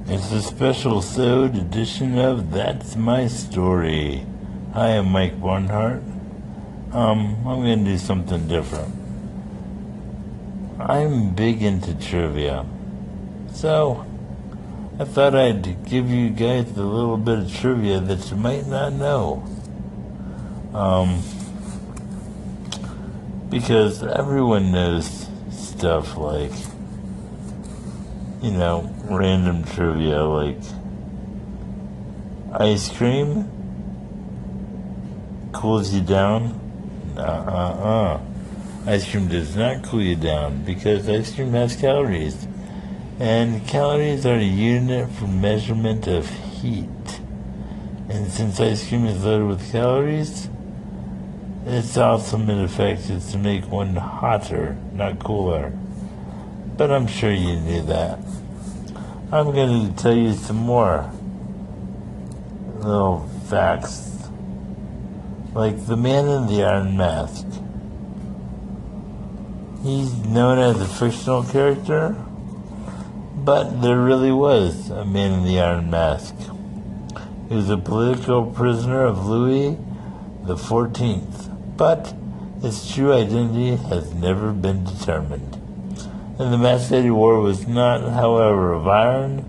It's a Specialsode edition of That's My Story. Hi, I'm Mike Barnhart. I'm going to do something different. I'm big into trivia, so I thought I'd give you guys a little bit of trivia that you might not know. Because everyone knows stuff like, random trivia like ice cream cools you down. Ice cream does not cool you down because ice cream has calories. And calories are a unit for measurement of heat. And since ice cream is loaded with calories, its ultimate effect is to make one hotter, not cooler. But I'm sure you knew that. I'm going to tell you some more little facts. Like the man in the Iron Mask. He's known as a fictional character, but there really was a man in the Iron Mask. He was a political prisoner of Louis the 14th, but his true identity has never been determined. And the mask that he wore was not, however, of iron,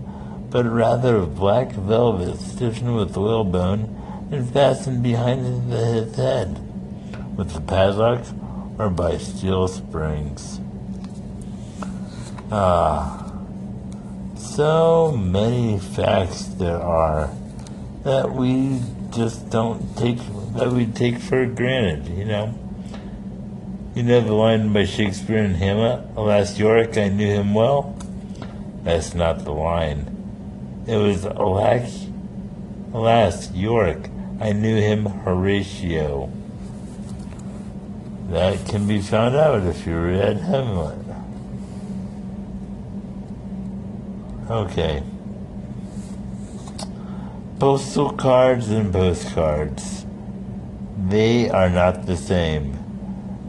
but rather of black velvet stiffened with whalebone and fastened behind his head with a padlock or by steel springs. So many facts there are that we just that we take for granted, You know the line by Shakespeare in Hamlet, "Alas, Yorick, I knew him well"? That's not the line. It was, alas, Yorick, I knew him Horatio. That can be found out if you read Hamlet. Okay. Postal cards and postcards. They are not the same.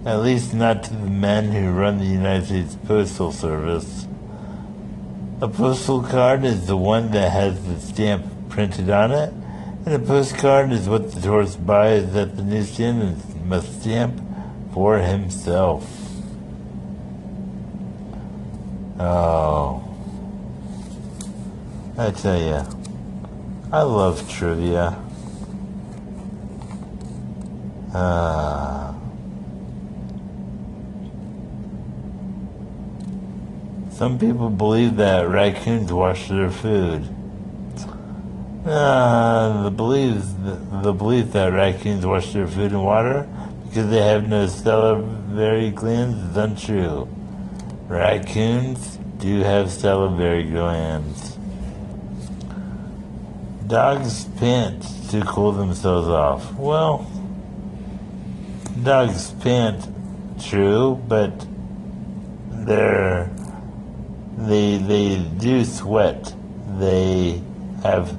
At least not to the men who run the United States Postal Service. A postal card is the one that has the stamp printed on it, and a postcard is what the tourist buys at the newsstand and must stamp for himself. Oh, I tell ya, I love trivia. Some people believe that raccoons wash their food. The belief that raccoons wash their food and water because they have no salivary glands is untrue. Raccoons do have salivary glands. Dogs pant to cool themselves off. Well, dogs pant, true, but they do sweat. They have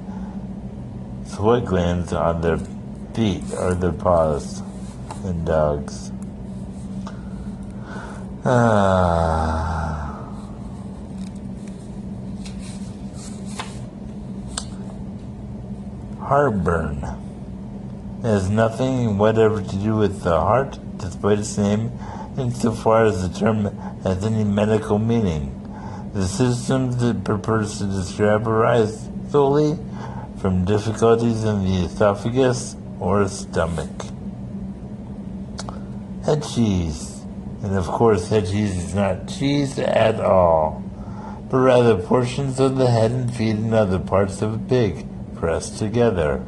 sweat glands on their feet or their paws in dogs. Heartburn has nothing whatever to do with the heart, despite its name, insofar as the term has any medical meaning. The symptoms it purports to describe arise solely from difficulties in the esophagus or stomach. Head cheese. And of course, head cheese is not cheese at all, but rather portions of the head and feet and other parts of a pig pressed together.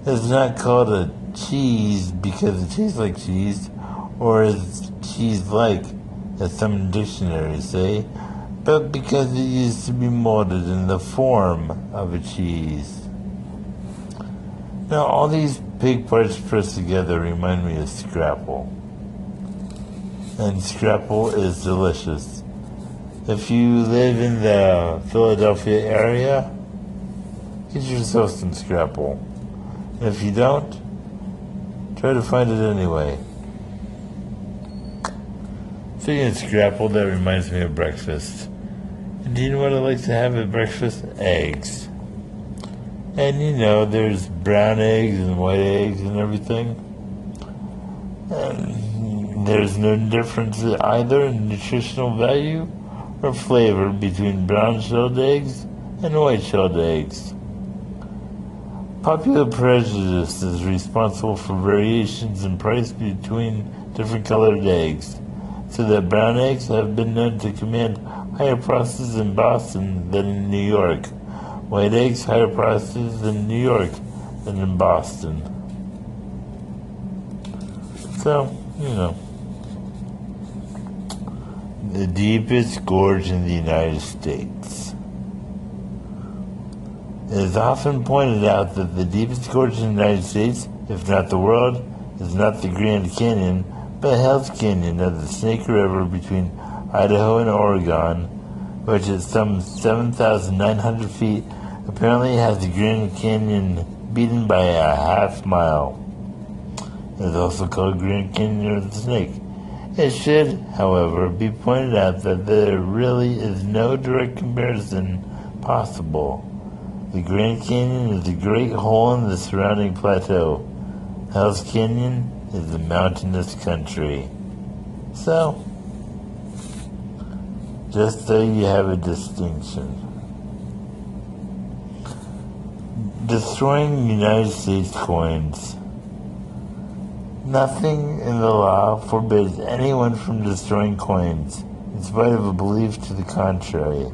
It's not called a cheese because it tastes like cheese, or is cheese-like, as some dictionaries say, but because it used to be molded in the form of a cheese. Now, all these pig parts pressed together remind me of scrapple. And scrapple is delicious. If you live in the Philadelphia area, get yourself some scrapple. And if you don't, try to find it anyway. Speaking of scrapple, that reminds me of breakfast. And do you know what I like to have at breakfast? Eggs. And there's brown eggs and white eggs and everything. And there's no difference either in nutritional value or flavor between brown-shelled eggs and white-shelled eggs. Popular prejudice is responsible for variations in price between different colored eggs, so that brown eggs have been known to command higher prices in Boston than in New York. White eggs higher prices in New York than in Boston. So, the deepest gorge in the United States. It is often pointed out that the deepest gorge in the United States, if not the world, is not the Grand Canyon, but Hell's Canyon of the Snake River between Idaho and Oregon, which is some 7,900 feet, apparently has the Grand Canyon beaten by a half mile. It is also called Grand Canyon of the Snake. It should, however, be pointed out that there really is no direct comparison possible. The Grand Canyon is a great hole in the surrounding plateau. Hell's Canyon is a mountainous country. So, just so you have a distinction. Destroying United States coins. Nothing in the law forbids anyone from destroying coins, in spite of a belief to the contrary.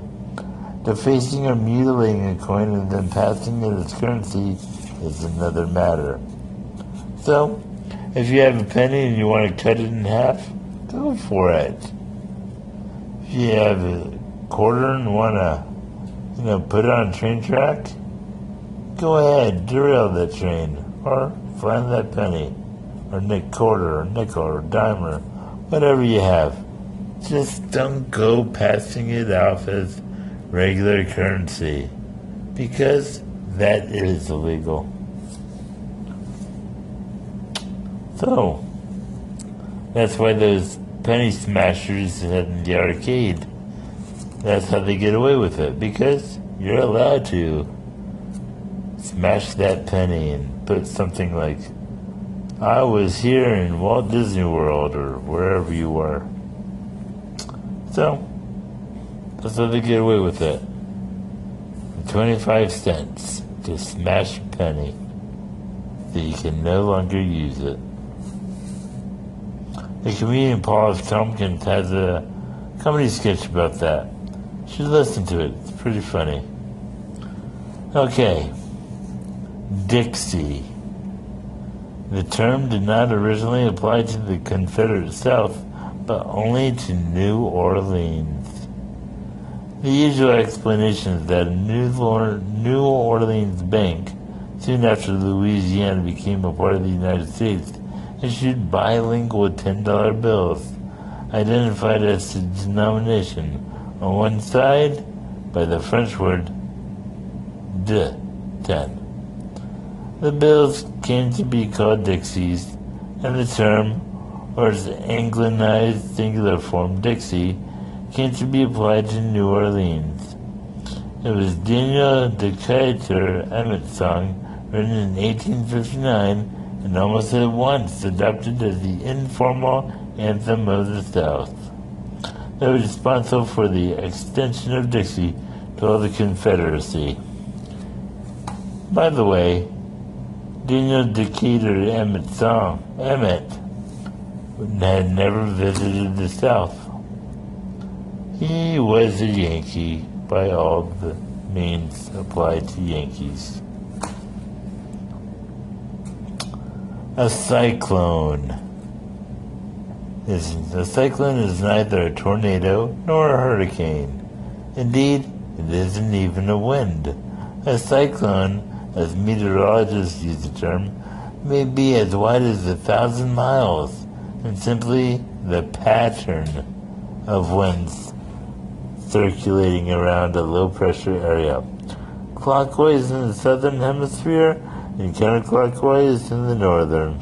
Defacing or mutilating a coin and then passing it as currency is another matter. So, if you have a penny and you want to cut it in half, go for it. If you have a quarter and want to, put it on a train track, go ahead, derail that train, or find that penny, or quarter, or nickel, or dime, or whatever you have. Just don't go passing it off as regular currency, because that is illegal. So, that's why those penny smashers in the arcade, that's how they get away with it, because you're allowed to smash that penny and put something like, I was here in Walt Disney World, or wherever you were. So, that's how they get away with it. 25 cents to smash a penny, so you can no longer use it. The comedian Paul F. Tompkins has a comedy sketch about that. You should listen to it. It's pretty funny. Okay. Dixie. The term did not originally apply to the Confederate South, but only to New Orleans. The usual explanation is that a New Orleans bank, soon after Louisiana became a part of the United States, issued bilingual $10 bills, identified as the denomination on one side by the French word de, 10. The bills came to be called Dixies, and the term, or its Anglicized singular form Dixie, came to be applied to New Orleans. It was Daniel Decatur Emmett's song, written in 1859, and almost at once adopted as the informal anthem of the South. They were responsible for the extension of Dixie to all the Confederacy. By the way, Daniel Decatur Emmett had never visited the South. He was a Yankee by all the means applied to Yankees. A cyclone. A cyclone is neither a tornado nor a hurricane. Indeed, it isn't even a wind. A cyclone, as meteorologists use the term, may be as wide as 1,000 miles, and simply the pattern of winds circulating around a low-pressure area, clockwise in the southern hemisphere and counterclockwise in the northern.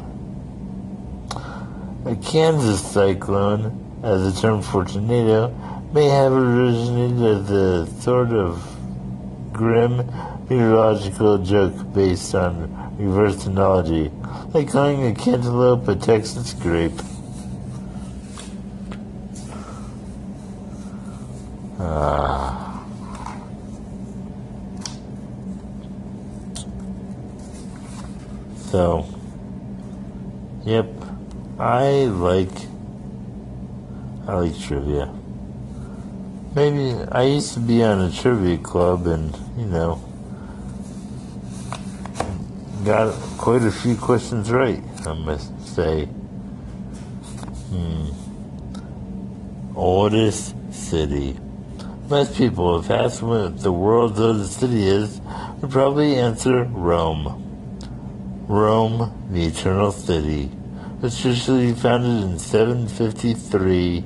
A Kansas cyclone, as a term for tornado, may have originated as a sort of grim meteorological joke based on reverse analogy, like calling a cantaloupe a Texas grape. So, yep, I like trivia. Maybe I used to be on a trivia club and, got quite a few questions right, I must say. Oldest city. Most people, if asked what the world's oldest city is, would probably answer Rome. Rome, the Eternal City, was officially founded in 753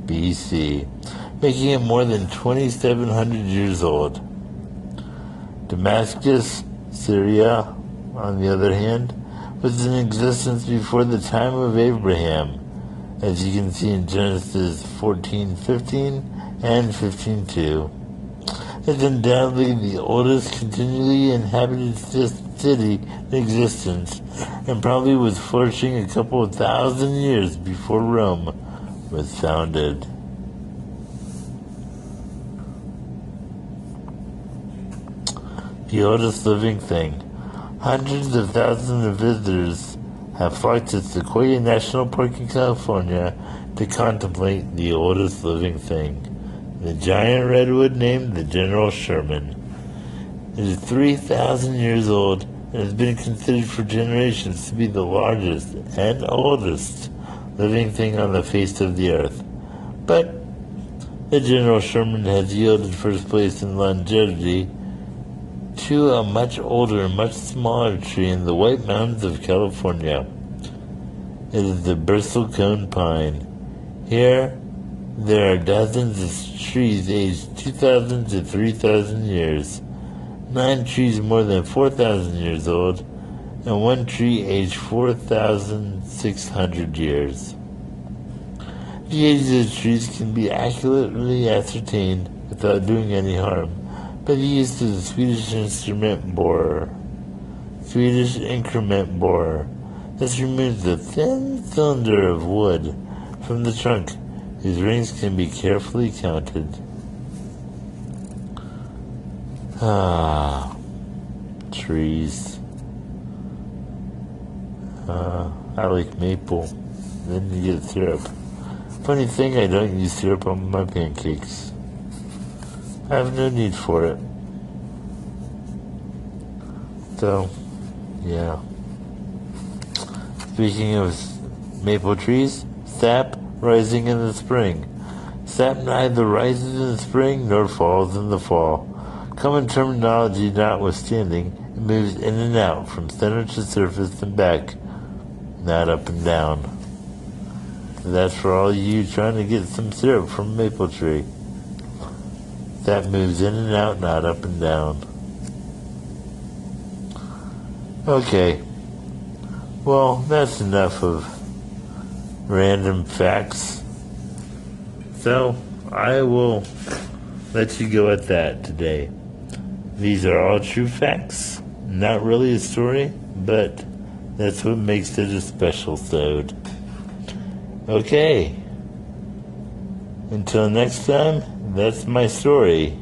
BC, making it more than 2,700 years old. Damascus, Syria, on the other hand, was in existence before the time of Abraham, as you can see in Genesis 14:15 and 15:2. It's undoubtedly the oldest continually inhabited city in existence, and probably was flourishing a couple of thousand years before Rome was founded. The oldest living thing. Hundreds of thousands of visitors have flocked to Sequoia National Park in California to contemplate the oldest living thing, the giant redwood named the General Sherman. It is 3,000 years old and has been considered for generations to be the largest and oldest living thing on the face of the earth. But the General Sherman has yielded first place in longevity to a much older and much smaller tree in the White Mountains of California. It is the bristlecone pine. Here, there are dozens of trees aged 2,000 to 3,000 years, 9 trees more than 4,000 years old, and 1 tree aged 4,600 years. The age of the trees can be accurately ascertained without doing any harm by the use of the Swedish increment borer. This removes a thin cylinder of wood from the trunk, whose rings can be carefully counted. Trees. I like maple. Then you get syrup. Funny thing, I don't use syrup on my pancakes. I have no need for it. So, yeah. Speaking of maple trees, sap rising in the spring. Sap neither rises in the spring nor falls in the fall. Common terminology notwithstanding, it moves in and out from center to surface and back, not up and down. That's for all you trying to get some syrup from a maple tree. That moves in and out, not up and down. Okay. Well, that's enough of random facts. So, I will let you go at that today. These are all true facts. Not really a story, but that's what makes it a specialsode. Okay. Until next time, that's my story.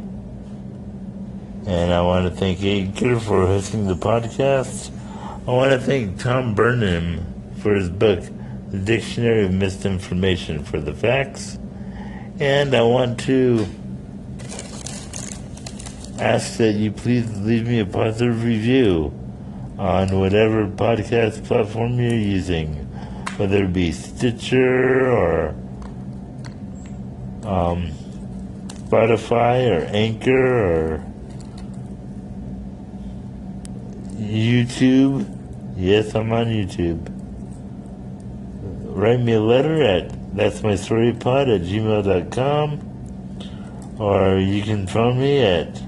And I want to thank Edgar for hosting the podcast. I want to thank Tom Burnham for his book, The Dictionary of Misinformation, for the facts. And I want to ask that you please leave me a positive review on whatever podcast platform you're using, whether it be Stitcher or Spotify or Anchor or YouTube. Yes, I'm on YouTube. Write me a letter at that'smystorypod@gmail.com, or you can phone me at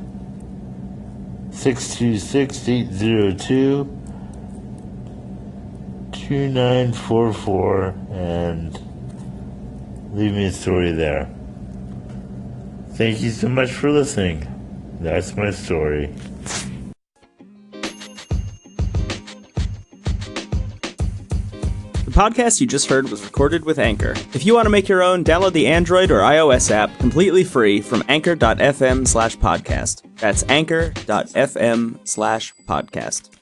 626-802-2944 and leave me a story there. Thank you so much for listening. That's my story. The podcast you just heard was recorded with Anchor. If you want to make your own, download the Android or iOS app completely free from anchor.fm/podcast. That's anchor.fm/podcast.